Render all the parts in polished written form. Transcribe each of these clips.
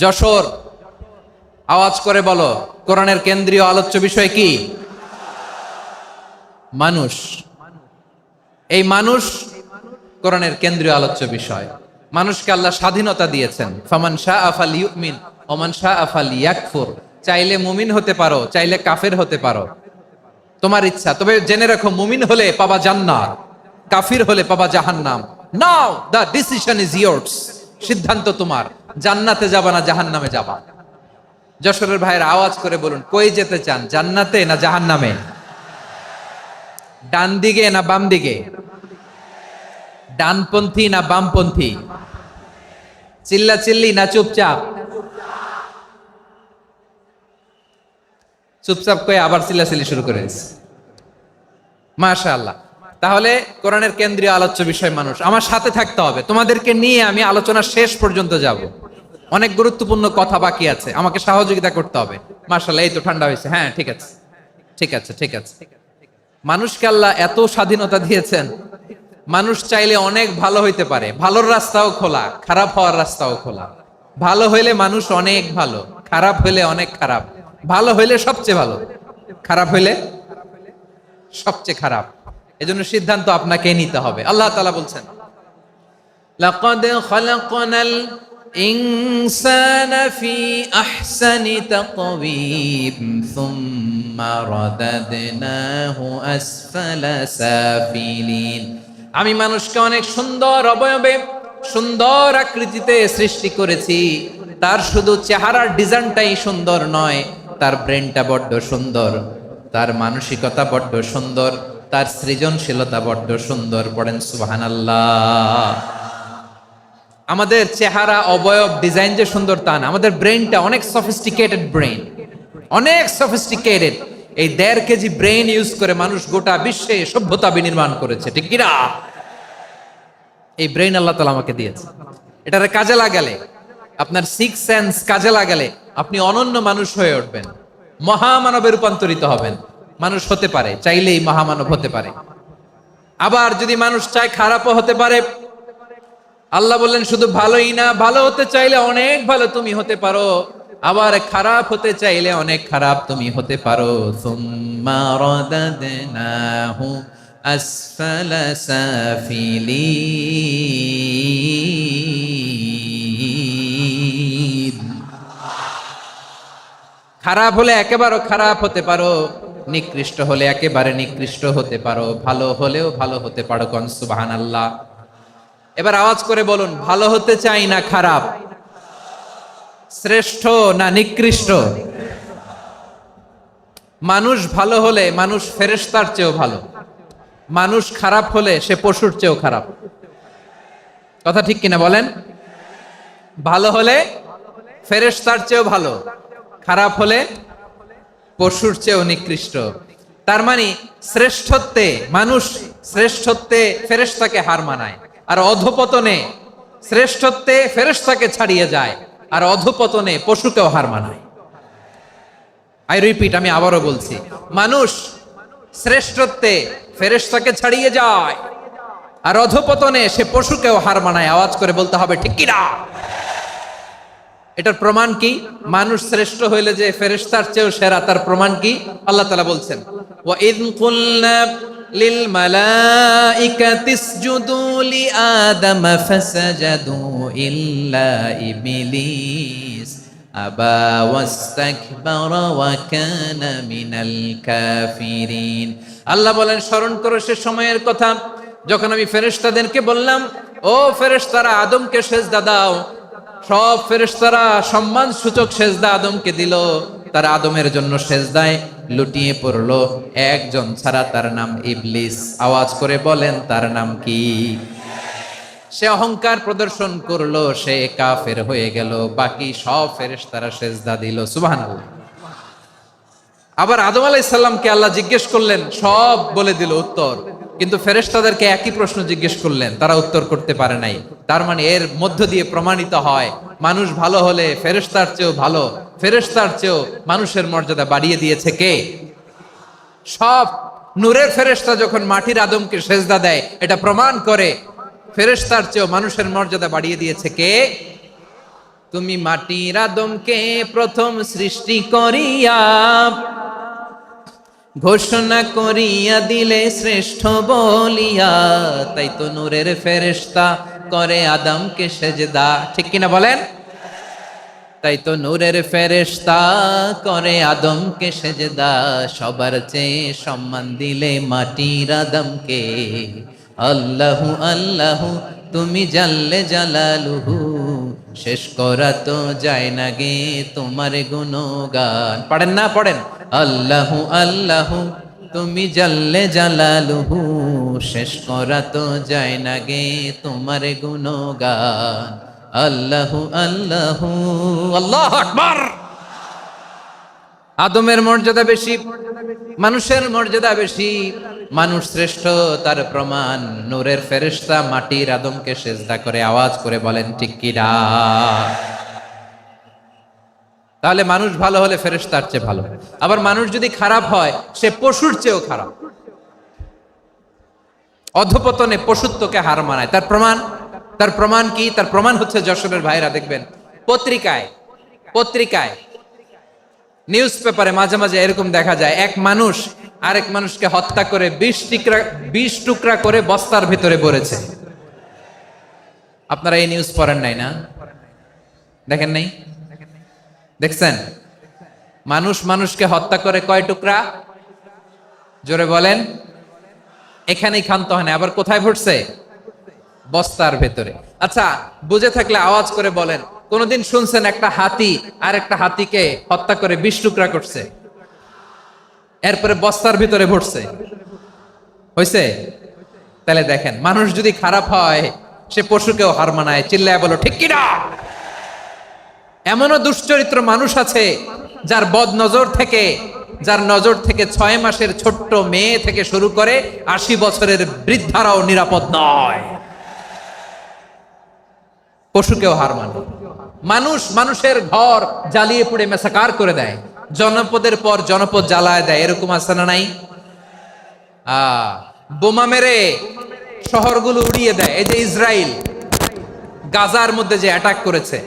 যশোর, আওয়াজ করে বলো, কোরআনের কেন্দ্রীয় আলোচ্য বিষয় কি? মানুষ। এই মানুষ কোরআনের কেন্দ্রীয় আলোচ্য বিষয়। মানুষকে আল্লাহ স্বাধীনতা দিয়েছেন। ফামান শাআ ফালইউমিন ওয়া মান শাআ ফালইয়াকফুর। চাইলে মুমিন হতে পারো, চাইলে কাফের হতে পারো, তোমার ইচ্ছা। তবে জেনে রাখো, মুমিন হলে পাবা জান্নাত, কাফির হলে পাবা জাহান্নাম। নাও দ্য ডিসিশন ইজ ইয়ার্স। সিদ্ধান্ত তোমার, জান্নাতে যাবা না জাহান্নামে যাবা। যশোরের ভাইয়ের আওয়াজ করে বলুন, কই যেতে চান, জান্নাতে না জাহান্নামে? ডান দিকে না বাম দিকে? ডানপন্থী না বামপন্থী? চিল্লা চিল্লি না চুপচাপ? চুপচাপ কয়ে আবার চিল্লাচিল্লি শুরু করে দিচ্ছে। মাশাআল্লাহ। তাহলে কোরআনের কেন্দ্রীয় আলোচ্য বিষয় মানুষ। আমার সাথে থাকতে হবে, তোমাদেরকে নিয়ে আমি আলোচনা শেষ পর্যন্ত যাব। অনেক গুরুত্বপূর্ণ কথা বাকি আছে, আমাকে সহযোগিতা করতে হবে। মাশাআল্লাহ, এই তো ঠান্ডা হয়েছে। হ্যাঁ, ঠিক আছে ঠিক আছে ঠিক আছে। মানুষকে আল্লাহ এত স্বাধীনতা দিয়েছেন, মানুষ চাইলে অনেক ভালো হইতে পারে। ভালোর রাস্তাও খোলা, খারাপ হওয়ার রাস্তাও খোলা। ভালো হইলে মানুষ অনেক ভালো, খারাপ হইলে অনেক খারাপ। ভালো হইলে সবচেয়ে ভালো, খারাপ হইলে সবচেয়ে খারাপ। এজন্য সিদ্ধান্ত আপনাকে নিতে হবে। আল্লাহ তাআলা বলছেন, লাকাদ খালাকনাল ইনসানা ফি আহসানি তাকওয়িম সুম্মা রাদাদনাহু আসফালা সাফিলিন। আমি মানুষকে অনেক সুন্দর অবয়বে, সুন্দর আকৃতিতে সৃষ্টি করেছি। তার শুধু চেহারার ডিজাইনটাই সুন্দর নয়, তার ব্রেনটা বড্ড সুন্দর, তার মানসিকতা বড্ড সুন্দর, তার সৃজনশীলতা বড্ড সুন্দর। পড়েন সুবহানাল্লাহ। আমাদের চেহারা, অবয়ব, ডিজাইন যে সুন্দর তা না, আমাদের ব্রেনটা অনেক সফিস্টিকেটেড ব্রেন, অনেক সফিস্টিকেটেড। এই 1.5 কেজি ব্রেন ইউজ করে মানুষ গোটা বিশ্বে সভ্যতা বিনির্মাণ করেছে, ঠিক কিনা? এই ব্রেন আল্লাহ তাআলা আমাকে দিয়েছে। এটারে কাজে লাগালে, আপনার 6 সেন্স কাজে লাগালে আপনি অনন্য মানুষ হয়ে উঠবেন, মহামানবে রূপান্তরিত হবেন। মানুষ হতে পারে, চাইলেই মহামানব হতে পারে। আবার যদি মানুষ চায়, খারাপও হতে পারে। আল্লাহ বললেন শুধু ভালোই না, ভালো হতে চাইলে অনেক ভালো তুমি হতে পারো, আবার খারাপ হতে চাইলে অনেক খারাপ তুমি হতে পারো। সুম্মা রাদাদনাহু আসফালা সাফিলিন। খারাপ হলে একেবারে খারাপ হতে পারো, নিকৃষ্ট হলে একেবারে নিকৃষ্ট হতে পারো, ভালো হলেও ভালো হতে পারো। কোন সুবহানাল্লাহ। এবার আওয়াজ করে বলুন, ভালো হতে চাই না খারাপ? শ্রেষ্ঠ না নিকৃষ্ট? মানুষ ভালো হলে মানুষ ফেরেশতার চেয়েও ভালো, মানুষ খারাপ হলে সে পশুর চেয়েও খারাপ। কথা ঠিক কিনা বলেন? ভালো হলে ফেরেশতার চেয়েও ভালো, খারাপ হলে পশুর চেয়েও নিকৃষ্ট। তার মানে শ্রেষ্ঠত্বে মানুষ, শ্রেষ্ঠত্বে ফেরেশতাকে হার মানায়, আর অধপতনে শ্রেষ্ঠত্বে ফেরেশতাকে ছাড়িয়ে যায়, আর অধপতনে পশুকেও হার মানায়। আই রিপিট, আমি আবারও বলছি, মানুষ শ্রেষ্ঠত্বে ফেরেশতাকে ছাড়িয়ে যায়, আর অধপতনে সে পশুকেও হার মানায়। আওয়াজ করে বলতে হবে, ঠিক কিনা? এটার প্রমাণ কি? মানুষ শ্রেষ্ঠ হইলে যে ফেরেশতার চেয়েও সেরা, তার প্রমাণ কি? আল্লাহ তাআলা বলছেন, ওয়া ইয কুলনা লিল মালাইকাতি ইসজুদু লি আদম ফাসাজাদু ইল্লা ইবলিস আবা ওয়াস্তাকবারা ওয়া কানা মিনাল কাফিরিন। আল্লাহ বলেন, স্মরণ করো সে সময়ের কথা যখন আমি ফেরেশতাদেরকে বললাম, ও ফেরেশতারা আদমকে সেজদা দাও। সব ফেরেশতারা সম্মান সূচক সেজদা আদমকে দিল, তার আদমের জন্য সেজদায় লুটিয়ে পড়লো একজন ছাড়া, তার নাম ইবলিস। আওয়াজ করে বলেন, তার নাম কি? সে অহংকার প্রদর্শন করলো, সে কাফের হয়ে গেল। বাকি সব ফেরেশতারা সেজদা দিল। সুবহানাল্লাহ। আবার আদম আলাইহিস সালামকে আল্লাহ জিজ্ঞেস করলেন, সব বলে দিল উত্তর, কিন্তু ফেরেশতাদেরকে একই প্রশ্ন জিজ্ঞেস করলেন, তারা উত্তর করতে পারে নাই। তার মানে এর মধ্য দিয়ে প্রমাণিত হয়, মানুষ ভালো হলে ফেরেশতার চেয়েও ভালো, ফেরেশতার চেয়েও মানুষের মর্যাদা বাড়িয়ে দিয়েছে কে? সব নূরের ফেরেশতা যখন মাটির আদমকে সেজদা দেয়, এটা প্রমাণ করে ফেরেশতার চেয়েও মানুষের মর্যাদা বাড়িয়ে দিয়েছে কে? তুমি মাটির আদমকে প্রথম সৃষ্টি করিয়া ঘোষণা করিয়া দিলে শ্রেষ্ঠ বলিয়া, তাই তো নূরের ফেরেশতা করে আদমকে সেজদা। ঠিক কিনা বলেন? তাই তো নূরের ফেরেশতা করে আদমকে সেজদা, সবার চেয়ে সম্মান দিলে মাটির আদমকে। আল্লাহু আল্লাহু তুমি জাল্লে জালালুহু, শেষ করা তো যায় না গে তোমার গুণগান। পড়েন না? পড়েন। আল্লাহু আল্লাহু তুমি জাল্লে জালালুহু, শেষ করা তো যায় না গে তোমার গুণগান। আল্লাহু আল্লাহু আল্লাহু আকবার। আদমের মর্যাদা বেশি, মানুষের মর্যাদা বেশি। মানুষ শ্রেষ্ঠ তার প্রমাণ নূরের ফেরেশতা মাটির আদমকে সেজদা করে। আওয়াজ করে বলেন ঠিক কিনা? তাহলে মানুষ ভালো হলে ফেরেশতার চেয়ে ভালো। আবার মানুষ যদি খারাপ হয় সে পশুর চেয়েও খারাপ। অধপতনে পশুত্বকে হার মানায়। তার প্রমাণ কি? তার প্রমাণ হচ্ছে যশোরের ভাইরা দেখবেন পত্রিকায় নিউজ পেপারে মাঝে মাঝে এরকম দেখা যায়, এক মানুষ আরেক মানুষকে হত্যা করে 20 টুকরা করে বস্তার ভিতরে ভরেছে। আপনারা এই নিউজ পড়েন নাই না? দেখেন নাই? দেখছেন? মানুষ মানুষকে হত্যা করে কয় টুকরা? জোরে বলেন। এখানেই ক্ষান্ত হয় না, আবার কোথায় ভরছে? বস্তার ভেতরে। আচ্ছা, বুঝে থাকলে আওয়াজ করে বলেন, কোনদিন শুনছেন একটা হাতি আর একটা হাতিকে হত্যা করে 20 টুকরা করছে, এরপরে বস্তার ভিতরে ভরছে? হইছে? তাহলে দেখেন, মানুষ যদি খারাপ হয় সে পশুকেও হার মানায়। চিল্লায় বলো ঠিক কিনা? এমনও দুশ্চরিত্র মানুষ আছে যার নজর থেকে 6 মাসের ছোট্ট মেয়ে থেকে শুরু করে 80 বছরের বৃদ্ধারাও নিরাপদ নয়। পশুকেও হার মানে। মানুষের ঘর জ্বালিয়ে পুড়ে মেসাকার করে দেয়, জনপদের পর জনপদ জ্বালায় দেয়। এরকম আছে না নাই? বোমা মেরে শহরগুলো উড়িয়ে দেয়। এই যে ইসরায়েল গাজার মধ্যে যে অ্যাটাক করেছে,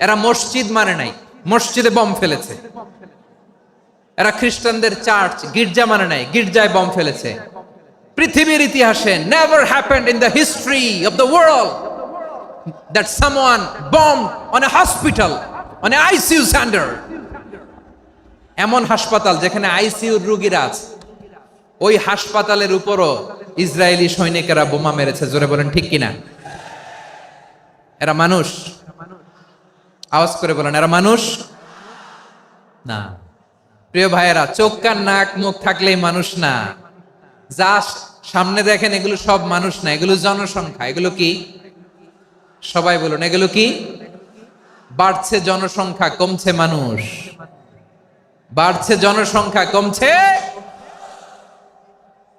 এরা মসজিদ মানে নাই, মসজিদে বম ফেলেছে। এরা খ্রিস্টানদের চার্চ গির্জা মানে নাই, গির্জায় বম ফেলেছে। পৃথিবীর ইতিহাসে never happened in the history of the world that someone bombed on a hospital, on a ICU center. এমন হাসপাতাল যেখানে আইসিইউর রোগীরা আছে, ওই হাসপাতালের উপরও ইসরায়েলি সৈনিকেরা বোমা মেরেছে। জোরে বলেন ঠিক কিনা? এরা মানুষ? আওয়াজ করে বলেন, এরা মানুষ না। প্রিয় ভাইয়েরা, চোখ কান নাক মুখ থাকলেই মানুষ না। যা সামনে দেখেন এগুলো সব মানুষ না, এগুলো জনসংখ্যা। এগুলো কি? সবাই বলুন, এগুলো কি? বাড়ছে জনসংখ্যা, কমছে মানুষ। বাড়ছে জনসংখ্যা, কমছে।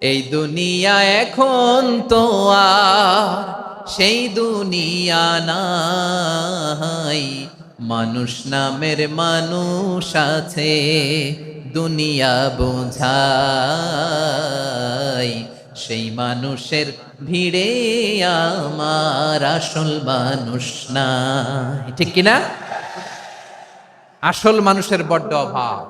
এই দুনিয়া এখন তো আর সেই দুনিয়া নাই, মানুষ নামের মানুষ আছে দুনিয়া বোঝাই, সেই মানুষের ভিড়ে আমার আসল মানুষ নাই। ঠিক কিনা? আসল মানুষের বড্ড অভাব।